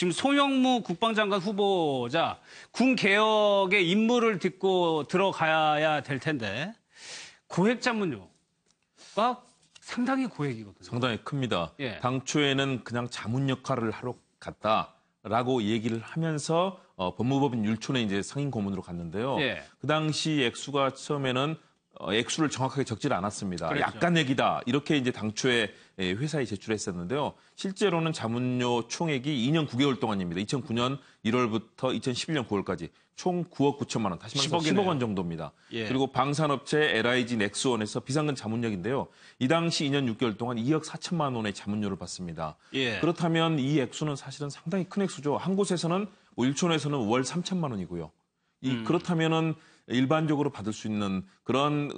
지금 송영무 국방장관 후보자 군 개혁의 임무를 딛고 들어가야 될 텐데 고액 자문료가 상당히 고액이거든요. 상당히 큽니다. 예. 당초에는 그냥 자문 역할을 하러 갔다라고 얘기를 하면서 법무법인 율촌에 이제 상임 고문으로 갔는데요. 예. 그 당시 액수가 처음에는 액수를 정확하게 적질 않았습니다. 그렇죠. 약간 액이다. 이렇게 이제 당초에 회사에 제출했었는데요. 실제로는 자문료 총액이 2년 9개월 동안입니다. 2009년 1월부터 2011년 9월까지 총 9억 9천만 원, 다시 말해서 10억 원 정도입니다. 예. 그리고 방산업체 LIG 넥스원에서 비상근 자문력인데요. 이 당시 2년 6개월 동안 2억 4천만 원의 자문료를 받습니다. 예. 그렇다면 이 액수는 사실은 상당히 큰 액수죠. 한 곳에서는 율촌에서는 월 3천만 원이고요. 그렇다면은 일반적으로 받을 수 있는 그런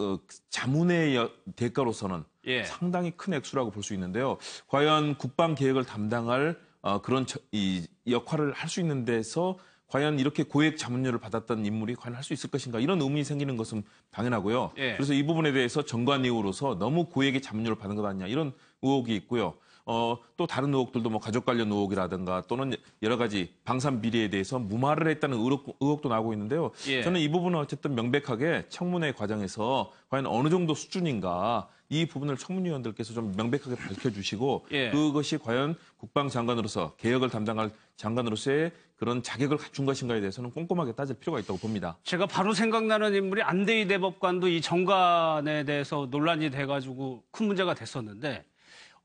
자문의 대가로서는 예. 상당히 큰 액수라고 볼 수 있는데요. 과연 국방 개혁을 담당할 그런 이 역할을 할 수 있는 데서 과연 이렇게 고액 자문료를 받았던 인물이 과연 할 수 있을 것인가 이런 의문이 생기는 것은 당연하고요. 예. 그래서 그래서 이 부분에 대해서 정관 이후로서 너무 고액의 자문료를 받은 것 아니냐 이런 의혹이 있고요. 또 다른 의혹들도 뭐 가족 관련 의혹이라든가 또는 여러 가지 방산 비리에 대해서 무마를 했다는 의혹도 나오고 있는데요. 예. 저는 이 부분은 어쨌든 명백하게 청문회 과정에서 과연 어느 정도 수준인가 이 부분을 청문위원들께서 좀 명백하게 밝혀주시고 예. 그것이 과연 국방장관으로서 개혁을 담당할 장관으로서의 그런 자격을 갖춘 것인가에 대해서는 꼼꼼하게 따질 필요가 있다고 봅니다. 제가 바로 생각나는 인물이 안대희 대법관도 이 정관에 대해서 논란이 돼가지고 큰 문제가 됐었는데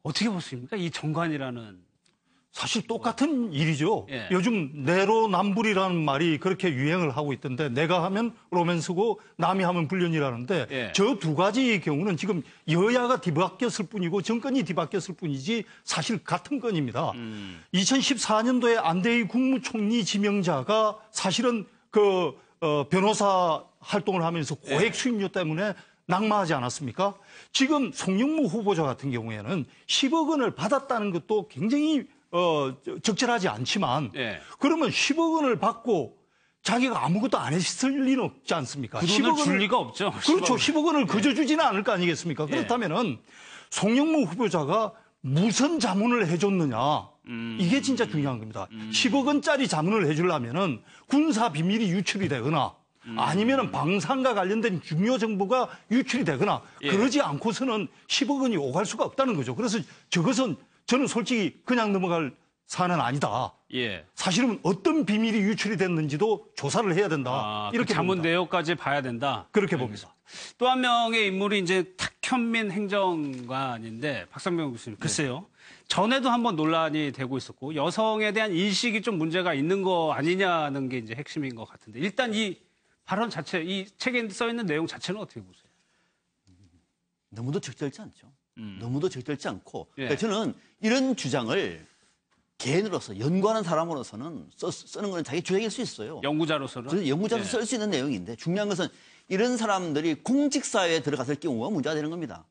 어떻게 보십니까? 이 정관이라는. 사실 똑같은 일이죠. 예. 요즘 내로남불이라는 말이 그렇게 유행을 하고 있던데 내가 하면 로맨스고 남이 하면 불륜이라는데 예. 저 두 가지의 경우는 지금 여야가 뒤바뀌었을 뿐이고 정권이 뒤바뀌었을 뿐이지 사실 같은 건입니다. 2014년도에 안대희 국무총리 지명자가 사실은 변호사 활동을 하면서 고액 수임료 때문에 낙마하지 않았습니까? 지금 송영무 후보자 같은 경우에는 10억 원을 받았다는 것도 굉장히 적절하지 않지만 예. 그러면 10억 원을 받고 자기가 아무것도 안 했을 리는 없지 않습니까? 그 돈을 줄 리가 없죠. 그렇죠. 10억 원을 예. 그저 주지는 않을 거 아니겠습니까? 그렇다면은 송영무 후보자가 무슨 자문을 해줬느냐. 이게 진짜 중요한 겁니다. 10억 원짜리 자문을 해주려면은 군사 비밀이 유출이 되거나 아니면은 방산과 관련된 중요 정보가 유출이 되거나 예. 그러지 않고서는 10억 원이 오갈 수가 없다는 거죠. 그래서 저것은 저는 솔직히 그냥 넘어갈 사안은 아니다. 예. 사실은 어떤 비밀이 유출이 됐는지도 조사를 해야 된다. 이렇게 그 자문 봅니다. 내역까지 봐야 된다. 그렇게 봅니다. 또 한 명의 인물이 이제 탁현민 행정관인데 박상명 교수님 글쎄요. 전에도 한번 논란이 되고 있었고 여성에 대한 인식이 좀 문제가 있는 거 아니냐는 게 이제 핵심인 것 같은데 일단 이 발언 자체, 이 책에 써 있는 내용 자체는 어떻게 보세요? 너무도 적절치 않죠. 너무도 적절치 않고 예. 그러니까 저는 이런 주장을 개인으로서 연구하는 사람으로서는 쓰는 건 자기 주장일 수 있어요. 연구자로서는? 그래서 연구자도 예. 쓸 수 있는 내용인데 중요한 것은 이런 사람들이 공직사회에 들어갔을 경우가 문제가 되는 겁니다.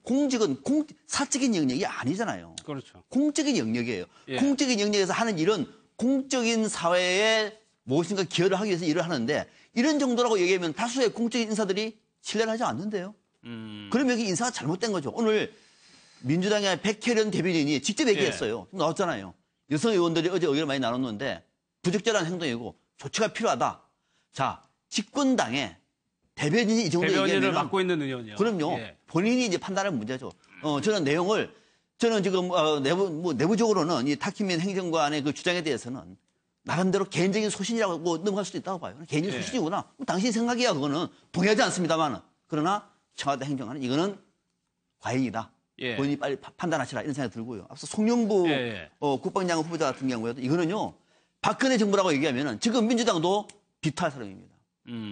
공직은 사적인 영역이 아니잖아요. 그렇죠. 공적인 영역이에요. 예. 공적인 영역에서 하는 일은 공적인 사회에 무엇인가 기여를 하기 위해서 일을 하는데 이런 정도라고 얘기하면 다수의 공적인 인사들이 신뢰를 하지 않는데요. 그러면 여기 인사가 잘못된 거죠. 오늘 민주당의 백혜련 대변인이 직접 얘기했어요. 나왔잖아요. 여성 의원들이 어제 의견을 많이 나눴는데 부적절한 행동이고 조치가 필요하다. 자, 집권당에 대변인이 이 정도 대변인을 얘기하면 맡고 있는 의원이요. 그럼요. 예. 본인이 이제 판단할 문제죠. 저는 내용을 저는 지금 내부적으로는 이 탁현민 행정관의 그 주장에 대해서는 나름대로 개인적인 소신이라고 넘어갈 수도 있다고 봐요. 개인적인 예. 소신이구나. 당신 생각이야 그거는 동의하지 않습니다만은. 그러나 청와대 행정관은 이거는 과잉이다. 예. 본인이 빨리 판단하시라 이런 생각이 들고요. 앞서 송영구 예. 국방장관 후보자 같은 경우에도 이거는요. 박근혜 정부라고 얘기하면은 지금 민주당도 비토할 사람입니다.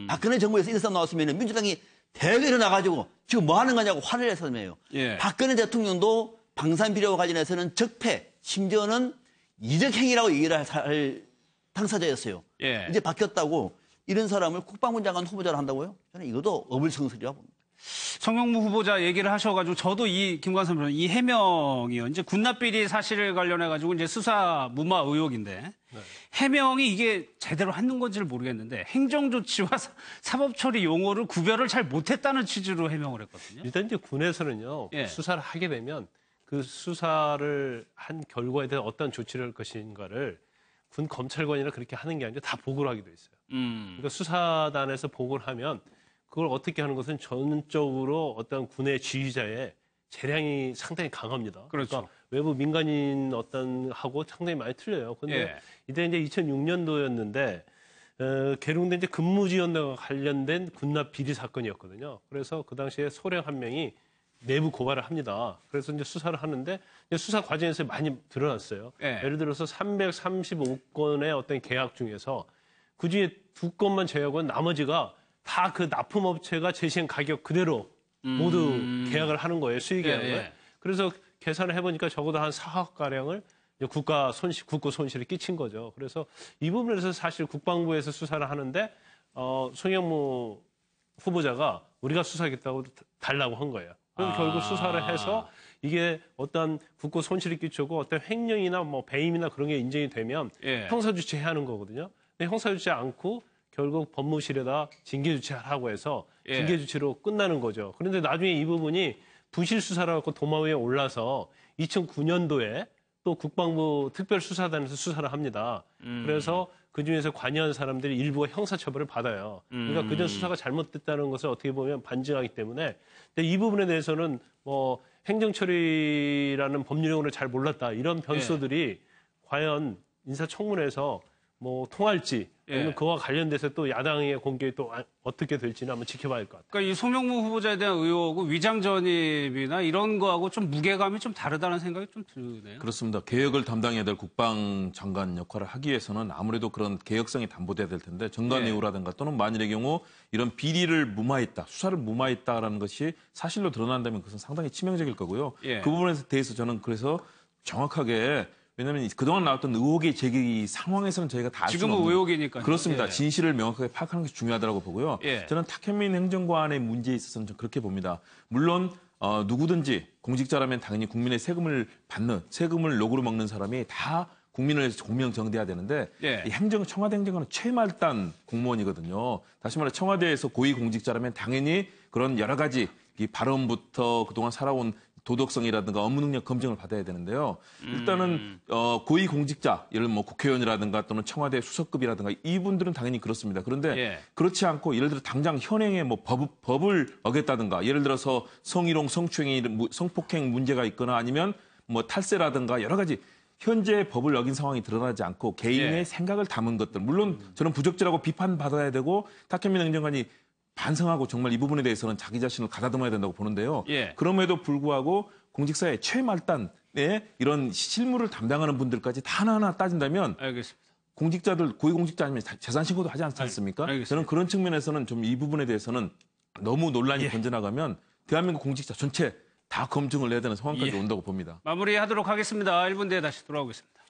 박근혜 정부에서 이런 사람 나왔으면 민주당이 대거 일어나가지고 지금 뭐 하는 거냐고 화를 낼 사람이에요. 예. 박근혜 대통령도 방산 비리와 관련해서는 적폐, 심지어는 이적 행위라고 얘기를 할 당사자였어요. 예. 이제 바뀌었다고 이런 사람을 국방부 장관 후보자로 한다고요? 저는 이것도 어불성설이라고 봅니다. 송영무 후보자 얘기를 하셔가지고 저도 이 김관선 변호사 이 해명이요. 이제 군납비리 사실을 관련해가지고 이제 수사 무마 의혹인데 해명이 이게 제대로 하는 건지를 모르겠는데 행정조치와 사법처리 용어를 구별을 잘 못했다는 취지로 해명을 했거든요. 일단 이제 군에서는요 예. 수사를 하게 되면 그 수사를 한 결과에 대한 어떤 조치를 할 것인가를 군 검찰관이나 그렇게 하는 게 아니라 다 보고를 하게 돼 있어요. 그러니까 수사단에서 보고를 하면 그걸 어떻게 하는 것은 전적으로 어떤 군의 지휘자의 재량이 상당히 강합니다. 그렇죠. 그러니까 외부 민간인 어떤 하고 상당히 많이 틀려요. 근데 예. 이때 이제 2006년도였는데 계룡대 이제 근무지원과 관련된 군납 비리 사건이었거든요. 그래서 그 당시에 소령 한 명이 내부 고발을 합니다. 그래서 이제 수사를 하는데 이제 수사 과정에서 많이 드러났어요. 예. 예를 들어서 335건의 어떤 계약 중에서 그 중에 2건만 제외하고는 나머지가 다 그 납품업체가 제시한 가격 그대로 모두 계약을 하는 거예요. 수의 계약을. 예, 예. 그래서 계산을 해보니까 적어도 한 4억 가량을 국가 손실이 끼친 거죠. 그래서 이 부분에서 사실 국방부에서 수사를 하는데 송영무 후보자가 우리가 수사하겠다고 달라고 한 거예요. 그래서 결국 수사를 해서 이게 어떤 국고 손실이 끼치고 어떤 횡령이나 뭐 배임이나 그런 게 인정이 되면 예. 형사조치해야 하는 거거든요. 근데 형사조치 않고 결국 법무실에다 징계조치하라고 해서 예. 징계조치로 끝나는 거죠. 그런데 나중에 이 부분이 부실 수사라고 도마 위에 올라서 2009년도에 또 국방부 특별수사단에서 수사를 합니다. 그래서 그중에서 관여한 사람들이 일부가 형사처벌을 받아요. 그러니까 그전 수사가 잘못됐다는 것을 어떻게 보면 반증하기 때문에 근데 이 부분에 대해서는 뭐 행정처리라는 법률용어를 잘 몰랐다. 이런 변수들이 과연 인사청문회에서 뭐 통할지 아니면 예. 그와 관련돼서 또 야당의 공격이 또 어떻게 될지는 한번 지켜봐야 할 것 같아요. 그러니까 이 송영무 후보자에 대한 의혹은 위장 전입이나 이런 거하고 좀 무게감이 좀 다르다는 생각이 좀 드네요. 그렇습니다. 개혁을 담당해야 될 국방장관 역할을 하기 위해서는 아무래도 그런 개혁성이 담보돼야 될 텐데 정관예우라든가 또는 만일의 경우 이런 비리를 무마했다, 수사를 무마했다라는 것이 사실로 드러난다면 그것은 상당히 치명적일 거고요. 예. 그 부분에 대해서 저는 그래서 정확하게 왜냐하면 그동안 나왔던 의혹의 제기 상황에서는 저희가 다 알 수는 지금은 없는 의혹이니까요. 그렇습니다. 예. 진실을 명확하게 파악하는 것이 중요하다고 보고요. 예. 저는 탁현민 행정관의 문제에 있어서는 좀 그렇게 봅니다. 물론 누구든지 공직자라면 당연히 국민의 세금을 받는 세금을 녹으로 먹는 사람이 다 국민을 위해서 공명정대해야 되는데 예. 이 청와대 행정관은 최말단 공무원이거든요. 다시 말해 청와대에서 고위공직자라면 당연히 그런 여러 가지 이 발언부터 그동안 살아온 도덕성이라든가 업무 능력 검증을 받아야 되는데요. 일단은 고위공직자, 예를 들면 뭐 국회의원이라든가 또는 청와대 수석급이라든가 이분들은 당연히 그렇습니다. 그런데 예. 그렇지 않고 예를 들어 당장 현행의 뭐 법을 어겼다든가 예를 들어서 성희롱, 성폭행 문제가 있거나 아니면 뭐 탈세라든가 여러 가지 현재 법을 어긴 상황이 드러나지 않고 개인의 예. 생각을 담은 것들 물론 저는 부적절하고 비판받아야 되고 탁현민 행정관이 반성하고 정말 이 부분에 대해서는 자기 자신을 가다듬어야 된다고 보는데요. 예. 그럼에도 불구하고 공직사의 최말단에 이런 실무를 담당하는 분들까지 다 하나하나 따진다면 알겠습니다. 공직자들 고위공직자 아니면 재산 신고도 하지 않지 않습니까? 알겠습니다. 저는 그런 측면에서는 좀 이 부분에 대해서는 너무 논란이 번져나가면 대한민국 공직자 전체 다 검증을 해야 되는 상황까지 예. 온다고 봅니다. 마무리하도록 하겠습니다. 1분 뒤에 다시 돌아오겠습니다.